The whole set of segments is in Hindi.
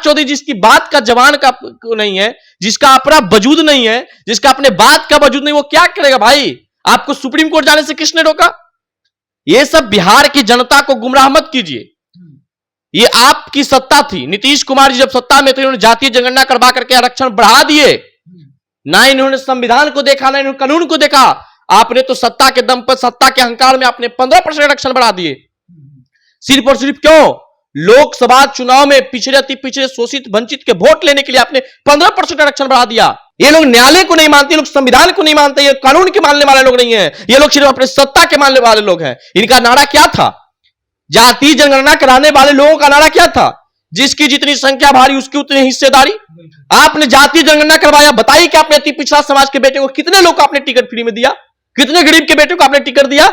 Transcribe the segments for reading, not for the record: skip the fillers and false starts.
चौधरी जिसकी बात का जवान का नहीं है, जिसका अपना वजूद नहीं है, जिसका अपने बात का वजूद नहीं, वो क्या करेगा भाई? आपको सुप्रीम कोर्ट जाने से किसने रोका? ये सब बिहार की जनता को गुमराह मत कीजिए। ये आपकी सत्ता थी। नीतीश कुमार जी जब सत्ता में थे, उन्होंने जातीय जनगणना करवा करके आरक्षण बढ़ा दिए। ना इन्होंने संविधान को देखा, ना इन्होंने कानून को देखा। आपने तो सत्ता के दम पर, सत्ता के अहंकार में आपने 15% आरक्षण बढ़ा दिए। सिर्फ और सिर्फ क्यों? लोकसभा चुनाव में पिछड़े, अति पिछड़े, शोषित, वंचित के वोट लेने के लिए आपने 15% आरक्षण बढ़ा दिया। ये लोग न्यायालय को नहीं मानते, लोग संविधान को नहीं मानते, ये कानून के मानने वाले लोग नहीं है। ये लोग सिर्फ अपने सत्ता के मानने वाले लोग हैं। इनका नारा क्या था? जातीय जनगणना कराने वाले लोगों का नारा क्या था? जिसकी जितनी संख्या भारी उसकी उतनी हिस्सेदारी। आपने जातीय जनगणना करवाया, बताइए कि आपने अति पिछड़ा समाज के बेटे को, कितने लोग को आपने टिकट फ्री में दिया? कितने गरीब के बेटे को आपने टिकट दिया?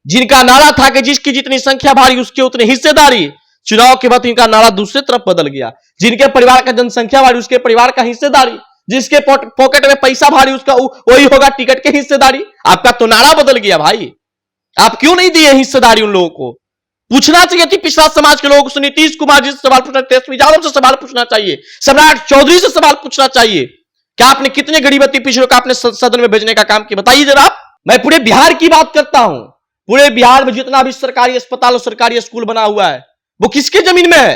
जिनका नारा था कि जिसकी जितनी संख्या भारी उसकी उतनी हिस्सेदारी, चुनाव के बाद इनका नारा दूसरी तरफ बदल गया। जिनके परिवार का जनसंख्या भारी उसके परिवार का हिस्सेदारी, जिसके पॉकेट में पैसा भारी उसका वही होगा टिकट के हिस्सेदारी। आपका तो नारा बदल गया भाई। आप क्यों नहीं दिए हिस्सेदारी उन लोगों को? पूछना चाहिए थी पिछड़ा समाज के लोगों से। नीतीश कुमार जी से सवाल पूछना, तेजस्वी यादव से सवाल पूछना चाहिए, सम्राट चौधरी से सवाल पूछना चाहिए कि आपने कितने गरीब अति पिछड़ों का आपने सदन में भेजने का काम किया? बताइए जरा। मैं पूरे बिहार की बात करता हूं। पूरे बिहार में जितना भी सरकारी अस्पताल और सरकारी स्कूल बना हुआ है, वो किसके जमीन में है?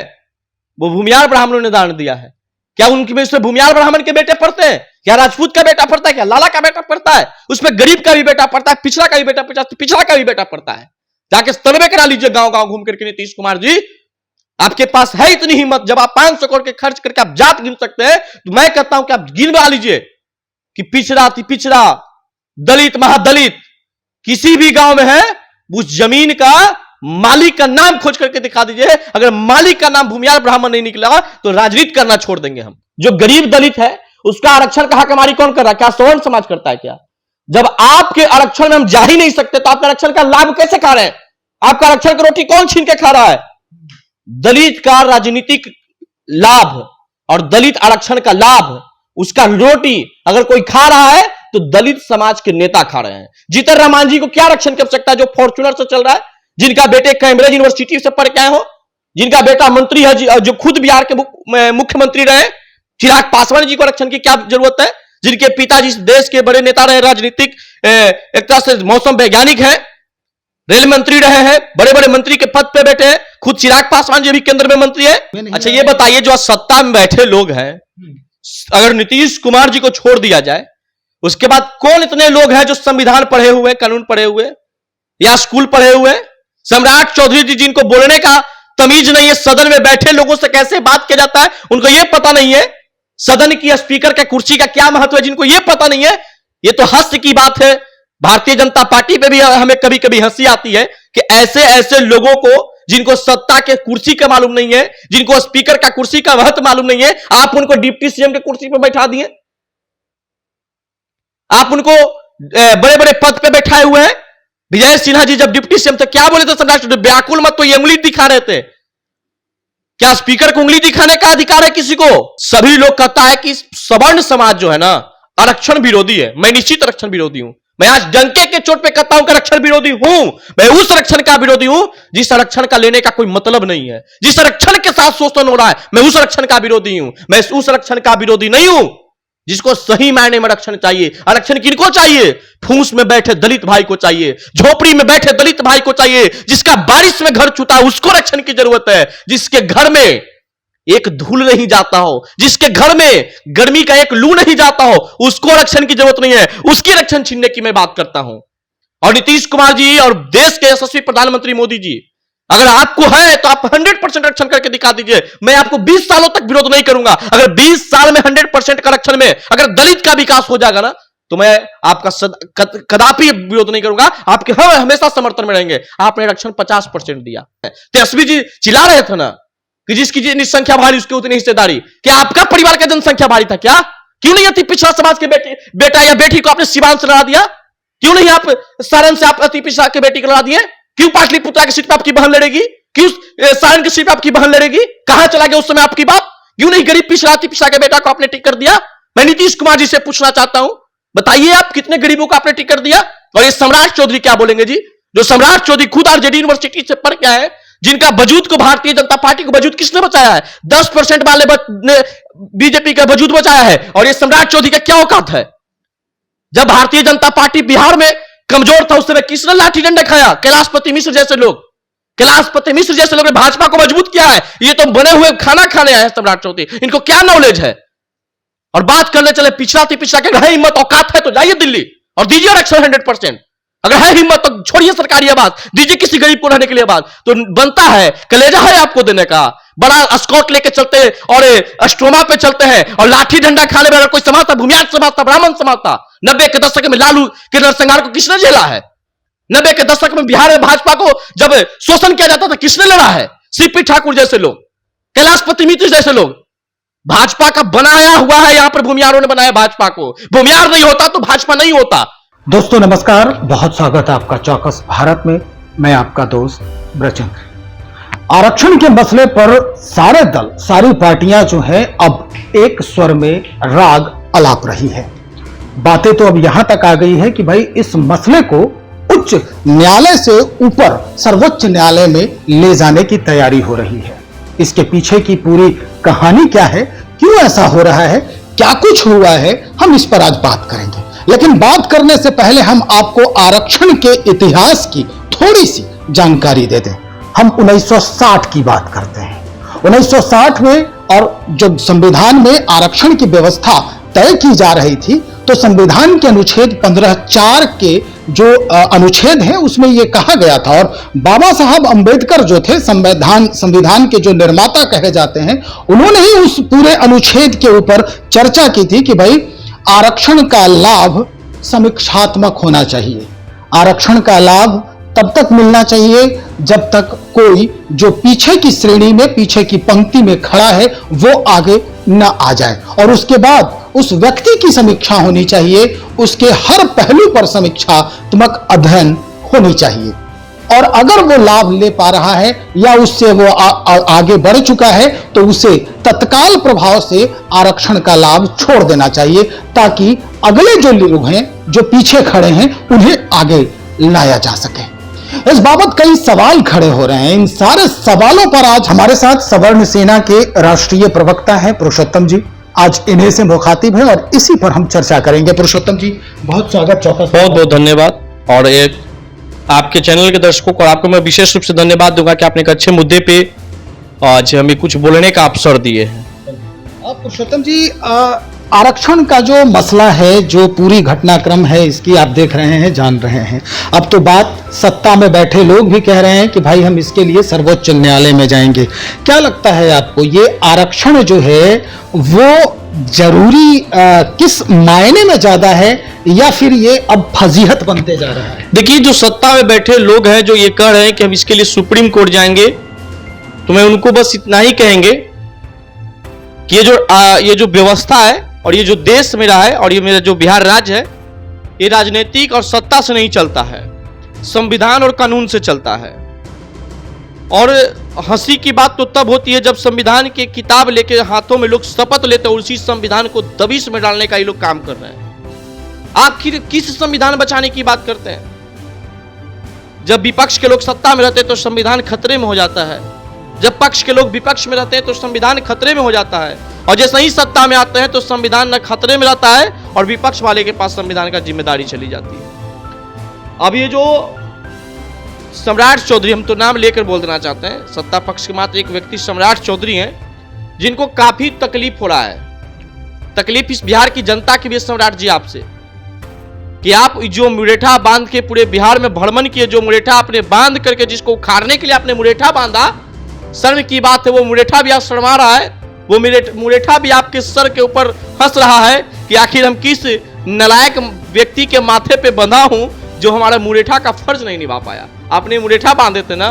वो भूमियार ब्राह्मणों ने दान दिया है। क्या उनकी में उसमें भूमियार ब्राह्मण के बेटे पढ़ते हैं? क्या राजपूत का बेटा पढ़ता है? क्या लाला का बेटा पढ़ता है? उसमें गरीब का भी बेटा पढ़ता है, पिछड़ा का भी बेटा, पिछड़ा का भी बेटा पढ़ता है। जाके सर्वे करा लीजिए गांव गांव घूम करके। नीतीश कुमार जी, आपके पास है इतनी हिम्मत, जब आप 500 करोड़ के खर्च करके आप जात गिन सकते हैं, तो मैं कहता हूं कि आप गिनवा लीजिए कि पिछड़ा, अति पिछड़ा, दलित, महादलित किसी भी गांव में है, उस जमीन का मालिक का नाम खोज करके दिखा दीजिए। अगर मालिक का नाम भूमियार ब्राह्मण नहीं निकला तो राजनीति करना छोड़ देंगे हम। जो गरीब दलित है उसका आरक्षण का हकमारी कौन कर रहा है? क्या सवर्ण समाज करता है क्या? जब आपके आरक्षण में हम जा ही नहीं सकते तो आपके आरक्षण का लाभ कैसे खा रहे हैं? आपका आरक्षण की रोटी कौन छीन के खा रहा है? दलित का राजनीतिक लाभ और दलित आरक्षण का लाभ, उसका रोटी अगर कोई खा रहा है तो दलित समाज के नेता खा रहे हैं। जीतन राम मांझी को क्या आरक्षण की आवश्यकता है जो फॉर्च्यूनर से चल रहा है, जिनका बेटे कैम्ब्रिज यूनिवर्सिटी से पढ़ के आए हो, जिनका बेटा मंत्री है, जो खुद बिहार के मुख्यमंत्री रहे? चिराग पासवान जी को आरक्षण की क्या जरूरत है? जिनके पिताजी देश के बड़े नेता रहे, राजनीतिक एक तरह से मौसम वैज्ञानिक है, रेल मंत्री रहे हैं, बड़े बड़े मंत्री के पद पे बैठे हैं। खुद चिराग पासवान जी भी केंद्र में मंत्री है। अच्छा ये बताइए, जो सत्ता में बैठे लोग हैं, अगर नीतीश कुमार जी को छोड़ दिया जाए, उसके बाद कौन इतने लोग हैं जो संविधान पढ़े हुए, कानून पढ़े हुए या स्कूल पढ़े हुए? सम्राट चौधरी जी, जिनको बोलने का तमीज नहीं है, सदन में बैठे लोगों से कैसे बात किया जाता है उनको यह पता नहीं है, सदन की स्पीकर का कुर्सी का क्या महत्व है जिनको यह पता नहीं है। यह तो हास्य की बात है। भारतीय जनता पार्टी पे भी हमें कभी कभी हंसी आती है कि ऐसे ऐसे लोगों को, जिनको सत्ता के कुर्सी का मालूम नहीं है, जिनको स्पीकर का कुर्सी का महत्व मालूम नहीं है, आप उनको डिप्टी सीएम के कुर्सी पर बैठा दिए, आप उनको बड़े बड़े पद पे बैठाए हुए हैं। विजय सिन्हा जी जब डिप्टी सीएम थे क्या बोले थे? सम्राट व्याकुल मत, तो ये उंगली दिखा रहे थे। क्या स्पीकर को उंगली दिखाने का अधिकार है किसी को? सभी लोग कहता है कि सवर्ण समाज जो है ना, आरक्षण विरोधी है। मैं निश्चित आरक्षण विरोधी हूं। मैं आज डंके के चोट पे कहता हूं कि आरक्षण विरोधी हूं। मैं उस आरक्षण का विरोधी हूं जिस आरक्षण का लेने का कोई मतलब नहीं है, जिस आरक्षण के साथ शोषण हो रहा है, मैं उस आरक्षण का विरोधी हूं। मैं उस आरक्षण का विरोधी नहीं हूं जिसको सही मायने में आरक्षण चाहिए। आरक्षण किनको चाहिए? फूस में बैठे दलित भाई को चाहिए, झोपड़ी में बैठे दलित भाई को चाहिए, जिसका बारिश में घर छूटा उसको आरक्षण की जरूरत है, जिसके घर में एक धूल नहीं जाता हो, जिसके घर में गर्मी का एक लू नहीं जाता हो, उसको आरक्षण की जरूरत नहीं है। उसकी आरक्षण छीनने की मैं बात करता हूं। और नीतीश कुमार जी और देश के यशस्वी प्रधानमंत्री मोदी जी, अगर आपको है तो आप 100% आरक्षण करके दिखा दीजिए। मैं आपको 20 सालों तक विरोध नहीं करूंगा। अगर 20 साल में 100% का आरक्षण में अगर दलित का विकास हो जाएगा ना, तो मैं आपका कदापि विरोध नहीं करूंगा। आपके हमेशा समर्थन में रहेंगे। आपने आरक्षण 50% दिया। तेजस्वी जी चिल्ला रहे थे ना कि जिसकी जितनी संख्या भारी उसकी उतनी हिस्सेदारी। क्या आपका परिवार का जनसंख्या भारी था क्या? क्यों नहीं अति पिछड़ा समाज के बेटा या बेटी को आपने सिवान से लड़ा दिया? क्यों नहीं आप सारण से आप अति पिछड़ा के बेटी को लड़ा दिए? क्यों पाटलिपुत्रा की सीट पर आपकी बहन लड़ेगी? क्यों सारण की सीट पर आपकी बहन लड़ेगी? कहां चला गया उस समय आपकी बात? क्यों नहीं गरीब पिछड़ा अति पिछड़ा के बेटा को आपने टिकट दिया? मैं नीतीश कुमार जी से पूछना चाहता हूं, बताइए आप कितने गरीबों को आपने टिकट दिया? और ये सम्राट चौधरी क्या बोलेंगे जी? जो सम्राट चौधरी खुद आरजेडी यूनिवर्सिटी से पढ़ के आए, जिनका वजूद को, भारतीय जनता पार्टी को वजूद किसने बचाया है? 10% वाले ने बीजेपी का वजूद बचाया है। और ये सम्राट चौधरी का क्या औकात है? जब भारतीय जनता पार्टी बिहार में कमजोर था, उस समय किसने लाठी डंडा खाया? कैलाशपति मिश्र जैसे लोग, कैलाशपति मिश्र जैसे लोग ने भाजपा को मजबूत किया है। ये तो बने हुए खाना खाने आए हैं सम्राट चौधरी, इनको क्या नॉलेज है? और बात करने चले पिछड़ा थी, पिछड़ा के है हिम्मत औकात है तो जाइए दिल्ली और दीजिए आरक्षण 100%। अगर है हिम्मत तो छोड़िए सरकारी आवास, दीजिए किसी गरीब को रहने के लिए आवास। तो बनता है, कलेजा है आपको देने का। बड़ा स्कॉट लेके चलते और अस्ट्रोमा पे चलते हैं और लाठी डंडा खाने में अगर कोई समाज था, भूमियार समाज था, ब्राह्मण समाज था। 90 के दशक में लालू के नरसंहार को किसने झेला है? 90 के दशक में बिहार में भाजपा को जब शोषण किया जाता था, किसने लड़ा है? सीपी ठाकुर जैसे लोग, कैलाशपति मिश्र जैसे लोग। भाजपा का बनाया हुआ है, यहां पर भूमियारों ने बनाया भाजपा को। भूमियार नहीं होता तो भाजपा नहीं होता। दोस्तों नमस्कार, बहुत स्वागत है आपका चौकस भारत में। मैं आपका दोस्त ब्रजचंद्र। आरक्षण के मसले पर सारे दल, सारी पार्टियां जो हैं अब एक स्वर में राग अलाप रही है। बातें तो अब यहां तक आ गई है कि भाई इस मसले को उच्च न्यायालय से ऊपर सर्वोच्च न्यायालय में ले जाने की तैयारी हो रही है। इसके पीछे की पूरी कहानी क्या है, क्यों ऐसा हो रहा है, क्या कुछ हुआ है, हम इस पर आज बात करेंगे। लेकिन बात करने से पहले हम आपको आरक्षण के इतिहास की थोड़ी सी जानकारी दे दें। हम 1960 की बात करते हैं। 1960 में और जब संविधान में आरक्षण की व्यवस्था तय की जा रही थी, तो संविधान के अनुच्छेद 15(4) के जो अनुच्छेद है उसमें यह कहा गया था, और बाबा साहब अंबेडकर जो थे संविधान के जो निर्माता कहे जाते हैं, उन्होंने ही उस पूरे अनुच्छेद के ऊपर चर्चा की थी कि भाई आरक्षण का लाभ समीक्षात्मक होना चाहिए। आरक्षण का लाभ तब तक मिलना चाहिए जब तक कोई जो पीछे की श्रेणी में, पीछे की पंक्ति में खड़ा है, वो आगे न आ जाए। और उसके बाद उस व्यक्ति की समीक्षा होनी चाहिए, उसके हर पहलू पर समीक्षात्मक अध्ययन होनी चाहिए। और अगर वो लाभ ले पा रहा है या उससे वो आगे बढ़ चुका है, तो उसे तत्काल प्रभाव से आरक्षण का लाभ छोड़ देना चाहिए, ताकि अगले जो लोग हैं, जो पीछे खड़े हैं, उन्हें आगे लाया जा सके। इस बाबत कई सवाल खड़े हो रहे हैं। इन सारे सवालों पर आज हमारे साथ सवर्ण सेना के राष्ट्रीय प्रवक्ता हैं पुरुषोत्तम जी। आज इन्हीं से मुखातिब है और इसी पर हम चर्चा करेंगे। पुरुषोत्तम जी, बहुत स्वागत। चौकस बहुत बहुत धन्यवाद। और एक आपके चैनल के दर्शकों को, आपको मैं विशेष रूप से धन्यवाद दूंगा कि आपने एक अच्छे मुद्दे पे आज हमें कुछ बोलने का अवसर दिए हैं। पुरुषोत्तम जी, आरक्षण का जो मसला है, जो पूरी घटनाक्रम है, इसकी आप देख रहे हैं, जान रहे हैं। अब तो बात सत्ता में बैठे लोग भी कह रहे हैं कि भाई हम इसके लिए सर्वोच्च न्यायालय में जाएंगे। क्या लगता है आपको, ये आरक्षण जो है वो जरूरी किस मायने में ज्यादा है, या फिर ये अब फजीहत बनते जा रहा है? देखिए, जो सत्ता में बैठे लोग हैं, जो ये कह रहे हैं कि हम इसके लिए सुप्रीम कोर्ट जाएंगे, तो मैं उनको बस इतना ही कहेंगे कि ये जो व्यवस्था है और ये जो देश मेरा है और ये मेरा जो बिहार राज्य है, ये राजनीतिक और सत्ता से नहीं चलता है, संविधान और कानून से चलता है। और हंसी की बात तो तब होती है जब संविधान की किताब लेके हाथों में लोग शपथ लेते हैं, उसी संविधान को दबिश में डालने का ये लोग काम कर रहे हैं। आखिर किस संविधान बचाने की बात करते हैं? जब विपक्ष के लोग सत्ता में रहते हैं तो संविधान खतरे में हो जाता है, जब पक्ष के लोग विपक्ष में रहते हैं तो संविधान खतरे में हो जाता है, और जैसे ही सत्ता में आते हैं तो संविधान न खतरे में रहता है और विपक्ष वाले के पास संविधान का जिम्मेदारी चली जाती है। अब ये जो सम्राट चौधरी, हम तो नाम लेकर बोल देना चाहते हैं, सत्ता पक्ष के मात्र एक व्यक्ति सम्राट चौधरी हैं, जिनको काफी तकलीफ हो रहा है। तकलीफ इस बिहार की जनता की भी, सम्राट जी, आपसे, कि आप जो मुरेठा बांध के पूरे बिहार में भ्रमण किए, जो मुरेठा आपने बांध करके, जिसको उखाड़ने के लिए आपने मुरेठा बांधा, शर्म की बात है, वो मुरेठा भी आप शर्मा रहा है, वो मुरेठा भी आपके सर के ऊपर हंस रहा है कि आखिर हम किस नालायक व्यक्ति के माथे पे बंधा हूं जो हमारा मुरेठा का फर्ज नहीं निभा पाया। आपने मुरेठा बांधे थे ना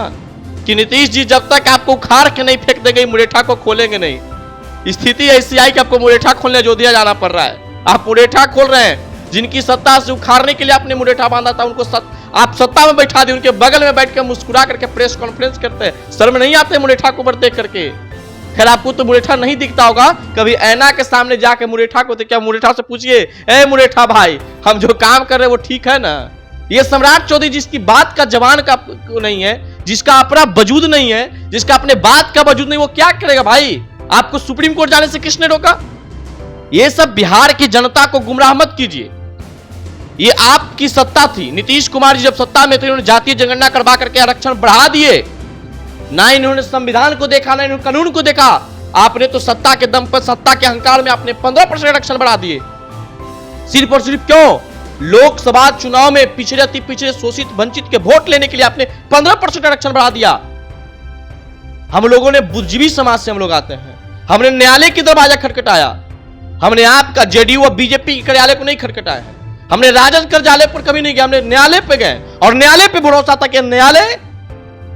कि नीतीश जी जब तक आपको उखाड़ के नहीं फेंक देंगे, मुरेठा को खोलेंगे नहीं। स्थिति ऐसी आई कि आपको मुरेठा खोलने अयोध्या जाना पड़ रहा है। आप मुरेठा खोल रहे हैं, जिनकी सत्ता से उखाड़ने के लिए आपने मुरेठा बांधा था, उनको आप सत्ता में बैठा दिए, उनके बगल में बैठ कर मुस्कुरा करके प्रेस कॉन्फ्रेंस करते हैं। शर्म नहीं आते मुरेठा को ऊपर देख करके? खैर, आपको तो मुरेठा नहीं दिखता होगा, कभी ऐना के सामने जाके मुरेठा को क्या मुरेठा से पूछिए, ए मुरेठा भाई, हम जो काम कर रहे हैं वो ठीक है ना? ये सम्राट चौधरी जिसकी बात का जवान का नहीं है, जिसका अपना वजूद नहीं है, जिसका अपने बात का वजूद नहीं, वो क्या करेगा भाई? आपको सुप्रीम कोर्ट जाने से किसने रोका? ये सब बिहार की जनता को गुमराह मत कीजिए। ये आपकी सत्ता थी। नीतीश कुमार जी जब सत्ता में थे, उन्होंने जातीय जनगणना करवा करके आरक्षण बढ़ा दिए। ना इन्होंने संविधान को देखा, ना इन्होंने कानून को देखा। आपने तो सत्ता के दम पर, सत्ता के अहंकार में आपने 15% आरक्षण बढ़ा दिए। सिर्फ और सिर्फ क्यों? लोकसभा चुनाव में पिछड़े, अति पिछड़े, शोषित, वंचित के वोट लेने के लिए आपने 15% आरक्षण बढ़ा दिया। हम लोगों ने बुद्धिजीवी समाज से हम लोग आते हैं, हमने न्यायालय की दरवाजा खटखटाया। हमने आपका जेडीयू और बीजेपी के कार्यालय को नहीं खटखटाया है, हमने राजद कार्यालय पर कभी नहीं गया, हमने न्यायालय पे गए और न्यायालय पे भरोसा था कि न्यायालय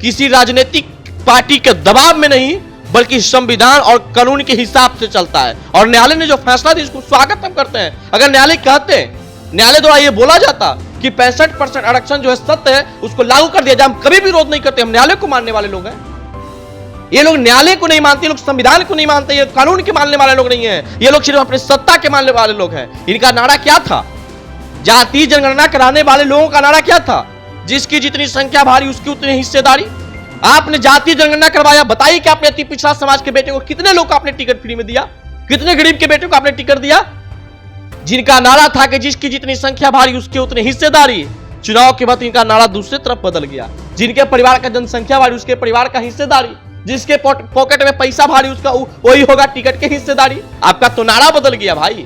किसी राजनीतिक पार्टी के दबाव में नहीं, बल्कि संविधान और कानून के हिसाब से चलता है। और न्यायालय ने जो फैसला दिया, इसको स्वागत हम करते हैं। अगर न्यायालय कहते, न्यायालय द्वारा यह बोला जाता कि 65% आरक्षण जो है सत्य है, उसको लागू कर दिया जाए, हम कभी विरोध नहीं करते। हम न्यायालय को मानने वाले लोग हैं। ये लोग न्यायालय को नहीं मानते, लोग संविधान को नहीं मानते, ये कानून के मानने वाले लोग नहीं है। ये लोग सिर्फ अपने सत्ता के मानने वाले लोग हैं। इनका नारा क्या था? जातीय जनगणना कराने वाले लोगों का नारा क्या था? जिसकी जितनी संख्या भारी उसकी उतनी हिस्सेदारी। आपने जातीय जनगणना करवाया, बताइए कि आपने अति पिछड़ा समाज के बेटे को कितने लोग को आपने टिकट फ्री में दिया? कितने गरीब के बेटे को आपने टिकट दिया? जिनका नारा था कि जिसकी जितनी संख्या भारी उसकी उतनी हिस्सेदारी, चुनाव के बाद इनका नारा दूसरे तरफ बदल गया। जिनके परिवार का जनसंख्या भारी उसके परिवार का हिस्सेदारी, जिसके पॉकेट में पैसा भारी उसका वही होगा टिकट के हिस्सेदारी। आपका तो नारा बदल गया भाई।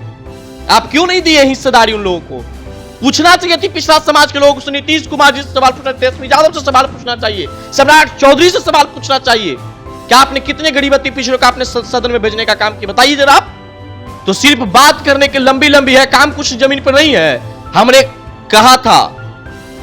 आप क्यों नहीं दिए हिस्सेदारी उन लोगों को? पूछना चाहिए थी पिछड़ा समाज के लोगों से। नीतीश कुमार जी से सवाल पूछना, तेजस्वी यादव से सवाल पूछना चाहिए, सम्राट चौधरी से सवाल पूछना चाहिए कि आपने कितने गरीब अति पिछड़ों को आपने सदन में भेजने का काम किया, बताइए जरा आप। तो सिर्फ बात करने के लंबी लंबी है, काम कुछ जमीन पर नहीं है। हमने कहा था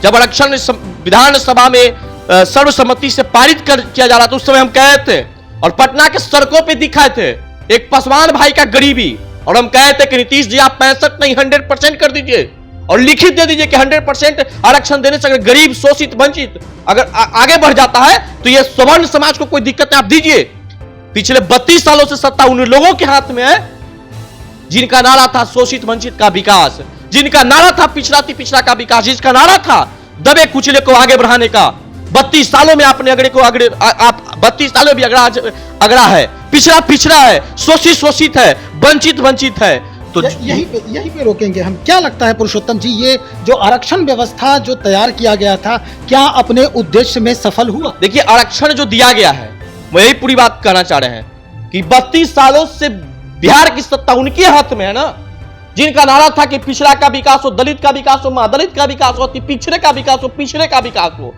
जब आरक्षण विधानसभा में सर्वसम्मति से पारित किया जा रहा था, उस समय हम कहे थे और पटना के सड़कों पे दिखाए थे एक पासवान भाई का गरीबी, और हम कहे थे कि नीतीश जी आप 65 नहीं 100% कर दीजिए और लिखित दे दीजिए कि 100% आरक्षण देने से अगर गरीब, शोषित, वंचित अगर आगे बढ़ जाता है तो ये सवर्ण समाज को कोई दिक्कत नहीं, आप दीजिए। पिछले 32 सालों से सत्ता उन लोगों के हाथ में है जिनका नारा था शोषित वंचित का विकास, जिनका नारा था पिछड़ा का विकास, जिसका नारा था दबे कुचले को आगे बढ़ाने का। 32 सालों में आपने अगड़े को अगड़े, आप 32 सालों में भी अगड़ा है, पिछड़ा है, शोषित है, वंचित है। तो यही पे रोकेंगे हम। क्या लगता है पुरुषोत्तम जी, ये जो आरक्षण व्यवस्था जो तैयार किया गया था, क्या अपने उद्देश्य में सफल हुआ? देखिए, आरक्षण जो दिया गया है, वही पूरी बात कहना चाह रहे हैं कि 32 सालों से बिहार की सत्ता उनके हाथ में है ना, जिनका नारा था कि पिछड़ा का विकास हो, दलित का विकास हो, महादलित का विकास हो, पिछड़े का विकास हो, पिछड़े का विकास हो।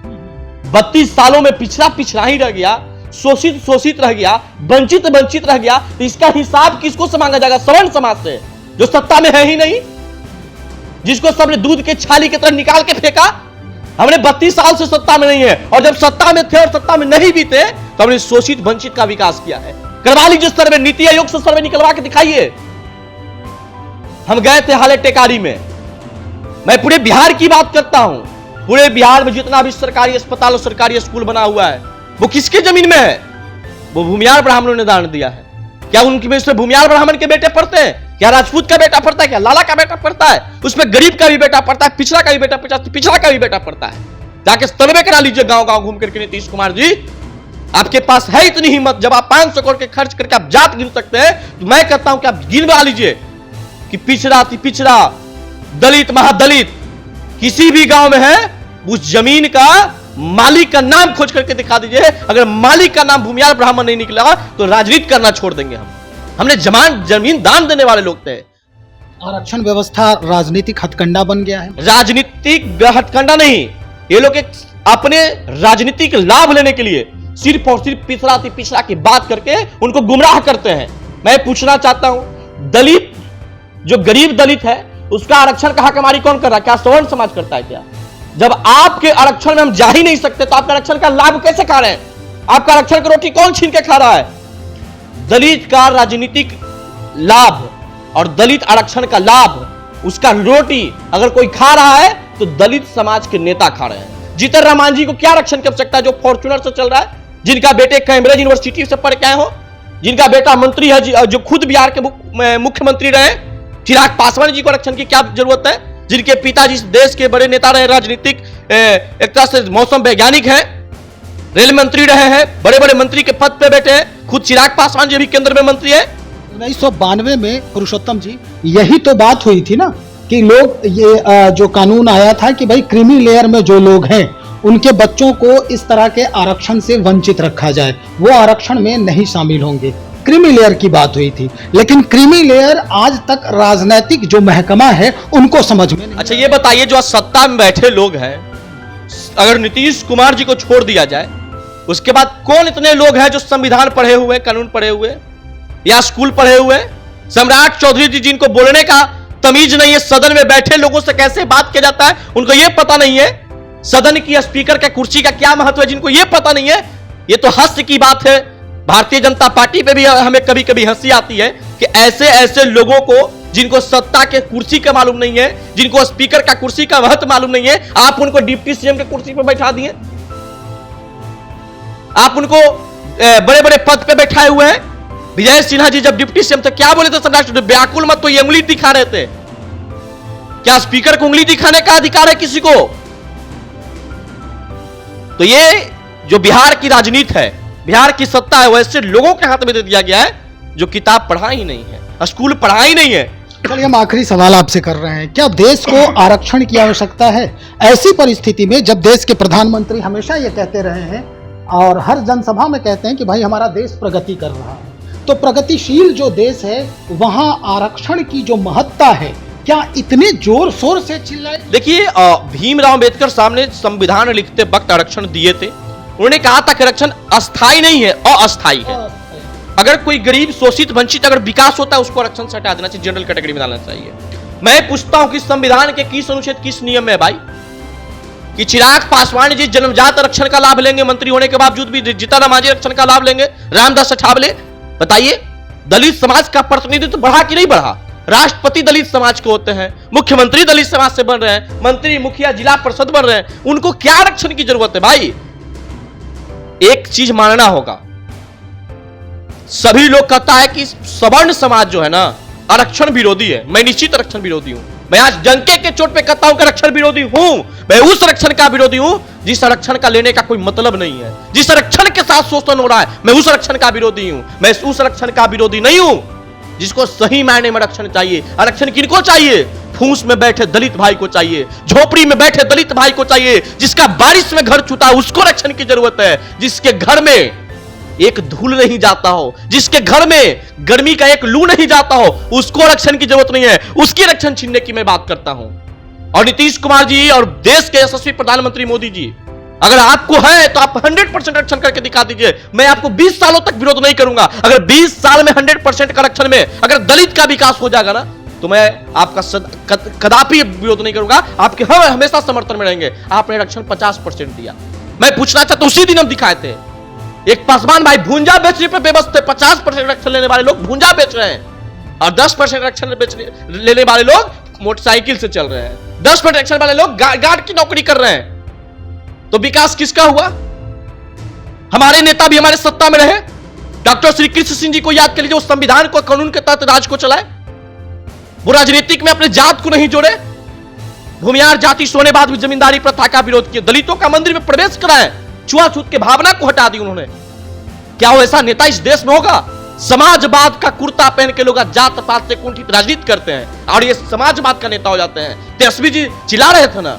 32 सालों में पिछड़ा ही रह गया, शोषित रह गया, वंचित रह गया। तो इसका हिसाब किसको से मांगा जाएगा? सवर्ण समाज से, जो सत्ता में है ही नहीं, जिसको सबने दूध के छाली की तरह निकाल के फेंका। हमने 32 साल से सत्ता में नहीं है, और जब सत्ता में थे और सत्ता में नहीं भी थे तो हमने शोषित वंचित का विकास किया है। करवा लीजिए सर्वे, नीति आयोग से सर्वे निकलवा के दिखाइए। हम गए थे हाले टेकारी में। मैं पूरे बिहार की बात करता हूं। पूरे बिहार में जितना भी सरकारी अस्पताल और सरकारी स्कूल बना हुआ है, वो किसके जमीन में है? वो भूमियार ब्राह्मणों ने दान दिया है। क्या उनकी में से भूमियार ब्राह्मण के बेटे पढ़ते हैं? क्या राजपूत का बेटा पढ़ता है? क्या लाला का बेटा पढ़ता है? उसमें गरीब का भी बेटा पढ़ता है, पिछड़ा का भी बेटा, पिछड़ा का भी बेटा पढ़ता है। जाके सर्वे करा लीजिए गांव घूम करके। नीतीश कुमार जी, आपके पास है इतनी हिम्मत, जब आप 500 करोड़ के खर्च करके आप जात गिन सकते हैं, तो मैं कहता हूं कि आप गिनवा लीजिए कि पिछड़ा, दलित, महादलित किसी भी गांव में है, उस जमीन का मालिक का नाम खोज करके दिखा दीजिए। अगर मालिक का नाम भूमियार ब्राह्मण नहीं निकला तो राजनीति करना छोड़ देंगे हम। हमने जमीन दान देने वाले लोग थे। आरक्षण व्यवस्था राजनीतिक हथकंडा बन गया है। राजनीतिक हथकंडा नहीं, ये लोग अपने राजनीतिक लाभ लेने के लिए सिर्फ और सिर्फ पिछड़ा की बात करके उनको गुमराह करते हैं। मैं पूछना चाहता हूं, दलित जो गरीब दलित है, उसका आरक्षण का हकमारी कौन कर रहा है? क्या सवर्ण समाज करता है क्या? जब आपके आरक्षण में हम जा ही नहीं सकते तो आपका आरक्षण का लाभ कैसे खा रहे हैं? आपका आरक्षण की रोटी कौन छीन के खा रहा है? दलित का राजनीतिक लाभ और दलित आरक्षण का लाभ, उसका रोटी अगर कोई खा रहा है तो दलित समाज के नेता खा रहे हैं। जीतन राम मांझी को क्या आरक्षण कर सकता है जो फॉर्च्यूनर से चल रहा है, जिनका बेटे कैम्ब्रिज यूनिवर्सिटी से पढ़ के आए हो, जिनका बेटा मंत्री है, जो खुद बिहार के मुख्यमंत्री रहे? चिराग पासवान जी को आरक्षण की क्या जरूरत है? जिनके पिताजी देश के बड़े नेता रहे, राजनीतिक एक तरह से मौसम वैज्ञानिक हैं। रेल मंत्री रहे हैं, बड़े बड़े मंत्री के पद पे बैठे हैं, खुद चिराग पासवान जी भी केंद्र में मंत्री है। 1992 में पुरुषोत्तम जी यही तो बात हुई थी ना कि लोग ये जो कानून आया था कि भाई क्रीमी लेयर में जो लोग हैं उनके बच्चों को इस तरह के आरक्षण से वंचित रखा जाए, वो आरक्षण में नहीं शामिल होंगे। क्रीमी लेयर की बात हुई थी, लेकिन क्रीमी लेयर आज तक राजनीतिक जो महकमा है उनको समझ में नहीं। अच्छा ये बताइए, जो सत्ता में बैठे लोग हैं, अगर नीतीश कुमार जी को छोड़ दिया जाए, उसके बाद कौन इतने लोग हैं जो संविधान पढ़े हुए, कानून पढ़े हुए या स्कूल पढ़े हुए? सम्राट चौधरी जी जिनको बोलने का तमीज नहीं है, सदन में बैठे लोगों से कैसे बात किया जाता है उनको यह पता नहीं है, सदन की स्पीकर का कुर्सी का क्या महत्व है जिनको यह पता नहीं है। यह तो हास्य की बात है। भारतीय जनता पार्टी पे भी हमें कभी कभी हंसी आती है कि ऐसे ऐसे लोगों को, जिनको सत्ता के कुर्सी का मालूम नहीं है, जिनको स्पीकर का कुर्सी का महत्व मालूम नहीं है, आप उनको डिप्टी सीएम के कुर्सी पर बैठा दिए, आप उनको बड़े बड़े पद पे बैठाए हुए हैं। विजय सिन्हा जी जब डिप्टी सीएम थे क्या बोले थे सम्राट, व्याकुल मत तो ये उंगली दिखा रहे थे। क्या स्पीकर को उंगली दिखाने का अधिकार है किसी को? तो ये जो बिहार की राजनीति है, बिहार की सत्ता है, वैसे लोगों के हाथ में दे दिया गया है जो किताब पढ़ा ही नहीं है, स्कूल पढ़ा ही नहीं है। चलिए हम आखिरी सवाल आपसे कर रहे हैं, क्या देश को आरक्षण की आवश्यकता है ऐसी परिस्थिति में जब देश के प्रधानमंत्री हमेशा ये कहते रहे हैं और हर जनसभा में कहते हैं कि भाई हमारा देश प्रगति कर रहा है, तो प्रगतिशील जो देश है वहां आरक्षण की जो महत्ता है क्या इतने जोर शोर से चिल्लाए? देखिए, भीमराव अंबेडकर साहब ने संविधान लिखते वक्त आरक्षण दिए थे। उन्होंने कहा था कि आरक्षण अस्थायी नहीं है, अस्थायी है। अगर कोई गरीब, शोषित, वंचित अगर विकास होता है उसको आरक्षण से हटा देना चाहिए, जनरल कैटेगरी में डालना चाहिए। मैं पूछता हूं कि संविधान के किस अनुच्छेद, किस नियम में भाई कि चिराग पासवान जी जन्मजात आरक्षण का लाभ लेंगे, मंत्री होने के बावजूद भी जीतन राम मांझी आरक्षण का लाभ लेंगे, रामदास अठावले? बताइए, दलित समाज का प्रतिनिधित्व बढ़ा कि नहीं बढ़ा? राष्ट्रपति दलित समाज के होते हैं, मुख्यमंत्री दलित समाज से बन रहे हैं, मंत्री, मुखिया, जिला परिषद बन रहे हैं, उनको क्या आरक्षण की जरूरत है भाई? एक चीज मानना होगा, सभी लोग कहता है कि सवर्ण समाज जो है ना आरक्षण विरोधी है। मैं निश्चित आरक्षण विरोधी हूं। मैं आज डंके के चोट पे कहता हूं कि आरक्षण विरोधी हूं। मैं उस आरक्षण का विरोधी हूं जिस आरक्षण का लेने का कोई मतलब नहीं है, जिस आरक्षण के साथ शोषण हो रहा है, मैं उस आरक्षण का विरोधी हूं। मैं उस आरक्षण का विरोधी नहीं हूं जिसको सही मायने में आरक्षण चाहिए। आरक्षण किनको चाहिए? फूस में बैठे दलित भाई को चाहिए, झोपड़ी में बैठे दलित भाई को चाहिए, जिसका बारिश में घर छूटा उसको आरक्षण की जरूरत है, जिसके घर में एक धूल नहीं जाता हो, जिसके घर में गर्मी का एक लू नहीं जाता हो, उसको आरक्षण की जरूरत नहीं है। उसकी आरक्षण छीनने की मैं बात करता हूं। और नीतीश कुमार जी और देश के यशस्वी प्रधानमंत्री मोदी जी, अगर आपको है तो आप 100% आरक्षण करके दिखा दीजिए। मैं आपको 20 सालों तक विरोध नहीं करूंगा। अगर 20 साल में 100% का आरक्षण में अगर दलित का विकास हो जाएगा ना तो मैं आपका कदापि विरोध नहीं करूंगा, आपके हम हमेशा समर्थन में रहेंगे। आपने आरक्षण 50% दिया, मैं पूछना चाहता हूं, उसी दिन हम दिखाए थे एक पासवान भाई भूंजा बेचने पे बेबस थे। 50% आरक्षण लेने वाले लोग भूंजा बेच रहे हैं और 10% आरक्षण लेने वाले लोग मोटरसाइकिल से चल रहे हैं, 10% आरक्षण वाले लोग गार्ड की नौकरी कर रहे हैं। तो विकास किसका हुआ? हमारे नेता भी हमारे सत्ता में रहे। डॉक्टर श्री कृष्ण सिंह जी को याद कर लीजिए, उस संविधान को, कानून के तहत राज को चलाए। वो राजनीतिक में अपने जात को नहीं जोड़े, भूमियार जाति सोने बाद भी जमींदारी प्रथा का विरोध किया, दलितों का मंदिर में प्रवेश कराए, छुआछूत के भावना को हटा दी उन्होंने। क्या वो ऐसा नेता इस देश में होगा? समाजवाद का कुर्ता पहन के लोग जात पात से कुंठित राजनीति करते हैं और ये समाजवाद का नेता हो जाते हैं। तेजस्वी जी चिल्ला रहे थे ना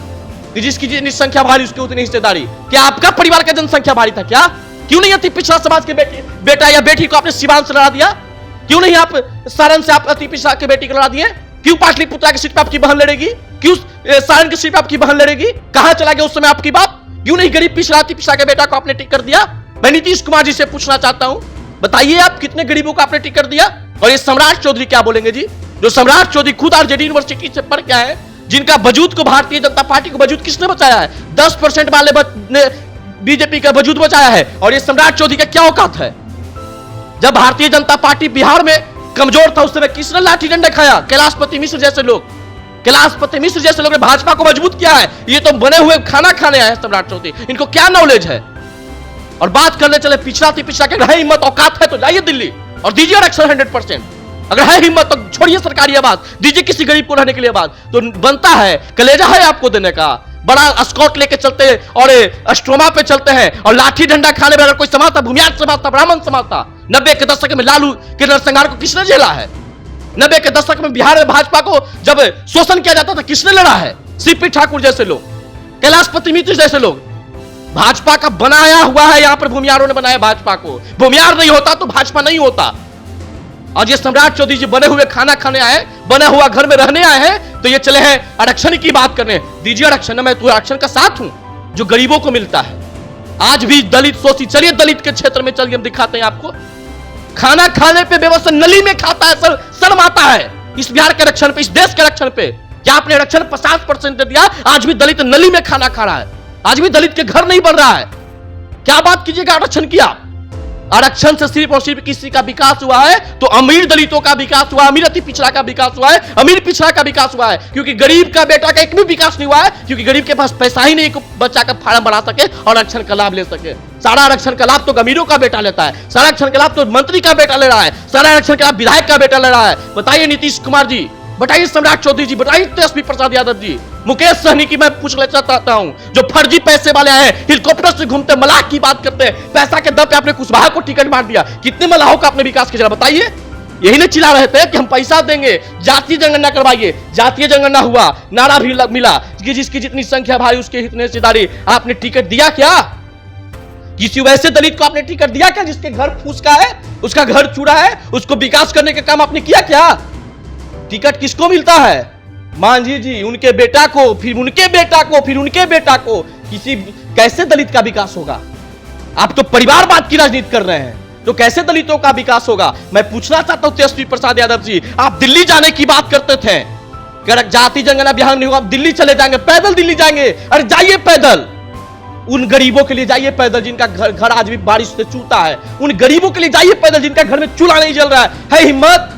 कि जिसकी जनसंख्या भारी उसकी उतनी हिस्सेदारी। क्या आपका परिवार का जनसंख्या भारी था क्या? क्यों नहीं अति पिछड़ा समाज के बेटा या बेटी को आपने सिवान से लड़ा दिया? क्यों नहीं आप सारण से आप अति पिछड़ा के बेटी को लड़ा दिए? क्यों पाटलिपुत्रा की सीट पर आपकी बहन लड़ेगी? क्यों सारण की सीट पर आपकी बहन लड़ेगी? कहां चला गया उस समय आपकी बात? क्यों नहीं गरीब पिछड़ा अति पिछड़ा के बेटा को आपने टिक कर दिया? मैं नीतीश कुमार जी से पूछना चाहता हूं, बताइए आप कितने गरीबों को आपने टिक कर दिया? और ये सम्राट चौधरी क्या बोलेंगे जी, जो सम्राट चौधरी खुद आरजेडी यूनिवर्सिटी से पढ़ के आए, जिनका वजूद को, भारतीय जनता पार्टी को वजूद किसने बचाया है? 10% वाले ने बीजेपी का वजूद बचाया है। और ये सम्राट चौधरी का क्या औकात है? जब भारतीय जनता पार्टी बिहार में कमजोर था उस समय किसने लाठी डंडा खाया? कैलाशपति मिश्र जैसे लोग, कैलाशपति मिश्र जैसे लोग ने भाजपा को मजबूत किया है। ये तो बने हुए खाना खाने आए हैं सम्राट चौधरी, इनको क्या नॉलेज है? और बात करने चले पिछड़ा के, है हिम्मत औकात है तो जाइए दिल्ली और दीजिए आरक्षण 100%। अगर है हिम्मत तो छोड़िए सरकारी आवास, दीजिए किसी गरीब को रहने के लिए आवास। तो बनता है, कलेजा है आपको देने का। बड़ा स्कॉट लेके चलते हैं और स्ट्रोमा पे चलते हैं और लाठी डंडा खाने में अगर कोई समाज था, भूमियार समाज था, ब्राह्मण समाज था। 90 के दशक में लालू के नरसंहार को किसने झेला है? 90 के दशक में बिहार में भाजपा को जब शोषण किया जाता था किसने लड़ा है? सीपी ठाकुर जैसे लोग, कैलाशपति मिश्र जैसे लोग। भाजपा का बनाया हुआ है, यहां पर भूमियारों ने बनाया भाजपा को। भूमियार नहीं होता तो भाजपा नहीं होता। और ये सम्राट चौधरी जी बने हुए खाना खाने आए, बना हुआ घर में रहने आए हैं, तो ये चले हैं आरक्षण की बात करने। दीजिए आरक्षण, मैं तो आरक्षण का साथ हूं जो गरीबों को मिलता है। आज भी दलित शोषित, चलिए दलित के क्षेत्र में चलिए, हम दिखाते हैं आपको। खाना खाने पे व्यवस्था नली में खाता है, सर शर्म आता है इस बिहार के आरक्षण पे, इस देश के आरक्षण पे। क्या आपने आरक्षण 50% दे दिया? आज भी दलित नली में खाना खा रहा है, आज भी दलित के घर नहीं बन रहा है। क्या बात कीजिएगा आरक्षण की आप? आरक्षण से सिर्फ और सिर्फ किसी का विकास हुआ है तो अमीर दलितों का विकास हुआ है, अमीर अति पिछड़ा का विकास हुआ है, अमीर पिछड़ा का विकास हुआ है। क्योंकि गरीब का बेटा का एक भी विकास नहीं हुआ है, क्योंकि गरीब के पास पैसा ही नहीं कि बच्चा का फार्म बना सके और आरक्षण का लाभ ले सके। सारा आरक्षण का लाभ तो अमीरों का बेटा लेता है, सारा आरक्षण का लाभ तो मंत्री का बेटा ले रहा है, सारा आरक्षण का लाभ विधायक का बेटा ले रहा है। बताइए नीतीश कुमार जी, बताइए सम्राट चौधरी जी, बताइए तेजस्वी प्रसाद यादव जी, मुकेश सहनी की मैं पूछना चाहता हूं, जो फर्जी पैसे वाले हैं, हेलीकॉप्टर से घूमते, मलाह की बात करते हैं, पैसा के दम पे आपने कुशवाहा को टिकट मार दिया। कितने मलाहों का आपने विकास किया बताइए? यही नहीं चिल्ला रहे थे कि हम पैसा देंगे, जातीय जनगणना करवाइए। जातीय जनगणना हुआ, नारा भी मिला कि जिसकी जितनी संख्या भाई उसके इतने हिस्सेदारी। आपने टिकट दिया क्या? किसी वैसे दलित को आपने टिकट दिया क्या जिसके घर फूस का है, उसका घर चूड़ा है, उसको विकास करने का काम आपने किया क्या? टिकट किसको मिलता है? मांझी जी, उनके बेटा को, फिर उनके बेटा को, फिर उनके बेटा को। किसी कैसे दलित का विकास होगा? आप तो परिवारवाद की राजनीति कर रहे हैं, तो कैसे दलितों का विकास होगा? मैं पूछना चाहता हूं तेजस्वी प्रसाद यादव जी, आप दिल्ली जाने की बात करते थे, जाति जनगणना बिहार नहीं होगा, आप दिल्ली चले जाएंगे, पैदल दिल्ली जाएंगे। अरे जाइए पैदल, उन गरीबों के लिए जाइए पैदल जिनका घर आज भी बारिश से चूता है। उन गरीबों के लिए जाइए पैदल जिनका घर में चूल्हा नहीं जल रहा है हिम्मत?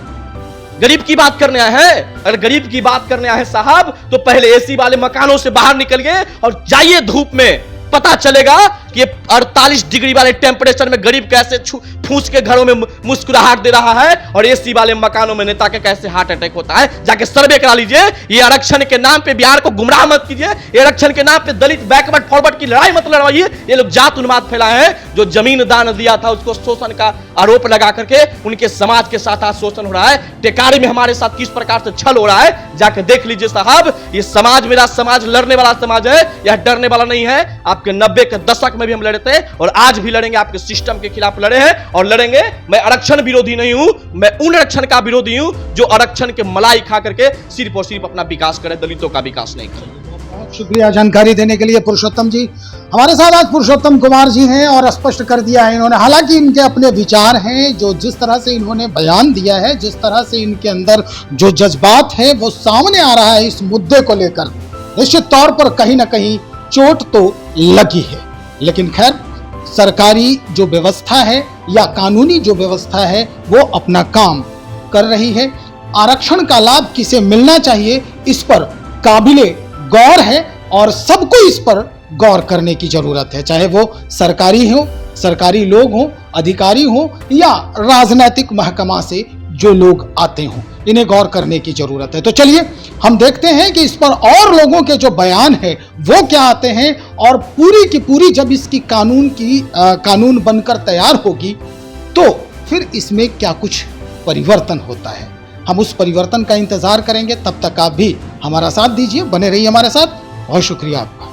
गरीब की बात करने आए हैं? अगर गरीब की बात करने आए हैं साहब, तो पहले एसी वाले मकानों से बाहर निकलिए और जाइए धूप में, पता चलेगा कि 48 डिग्री वाले टेम्परेचर में गरीब कैसे फूस के घरों में मुस्कुराहट दे रहा है और एसी वाले मकानों में नेता के कैसे हार्ट अटैक होता है। जाके सर्वे करा लीजिए। ये आरक्षण के नाम पे बिहार को गुमराह मत कीजिए, ये आरक्षण के नाम पे दलित बैकवर्ड फॉरवर्ड की लड़ाई मत लड़वाइए। ये लोग जात उन्माद फैलाए हैं, जो जमीन दान दिया था उसको शोषण का आरोप लगा करके उनके समाज के साथ आज शोषण हो रहा है। टेकारी में हमारे साथ किस प्रकार से छल हो रहा है, जाके देख लीजिए साहब। ये समाज मेरा समाज लड़ने वाला समाज है, यह डरने वाला नहीं है। आपके 90 के दशक में भी हम लड़े थे और आज भी लड़ेंगे, आपके सिस्टम के खिलाफ लड़े हैं और लड़ेंगे। मैं आरक्षण विरोधी नहीं हूं, मैं उन आरक्षण का विरोधी हूं जो आरक्षण के मलाई खा करके सिर्फ और सिर्फ अपना विकास करे, दलितों का विकास नहीं करे। बहुत शुक्रिया जानकारी देने के लिए पुरुषोत्तम जी। हमारे साथ आज पुरुषोत्तम कुमार जी हैं और स्पष्ट कर दिया है इन्होंने, हालांकि इनके अपने विचार हैं, जो जिस तरह से इन्होंने बयान दिया है, जिस तरह से इनके अंदर जो जज्बात है वो सामने आ रहा है इस मुद्दे को लेकर, निश्चित तौर पर कहीं ना कहीं चोट तो लगी है। लेकिन खैर, सरकारी जो व्यवस्था है या कानूनी जो व्यवस्था है वो अपना काम कर रही है। आरक्षण का लाभ किसे मिलना चाहिए इस पर काबिले गौर है और सबको इस पर गौर करने की जरूरत है, चाहे वो सरकारी हो, सरकारी लोग हो, अधिकारी हो या राजनीतिक महकमा से जो लोग आते हों, इन्हें गौर करने की जरूरत है। तो चलिए हम देखते हैं कि इस पर और लोगों के जो बयान है वो क्या आते हैं और पूरी की पूरी जब इसकी कानून बनकर तैयार होगी तो फिर इसमें क्या कुछ परिवर्तन होता है। हम उस परिवर्तन का इंतजार करेंगे। तब तक आप भी हमारा साथ दीजिए, बने रहिए हमारे साथ। बहुत शुक्रिया आपका।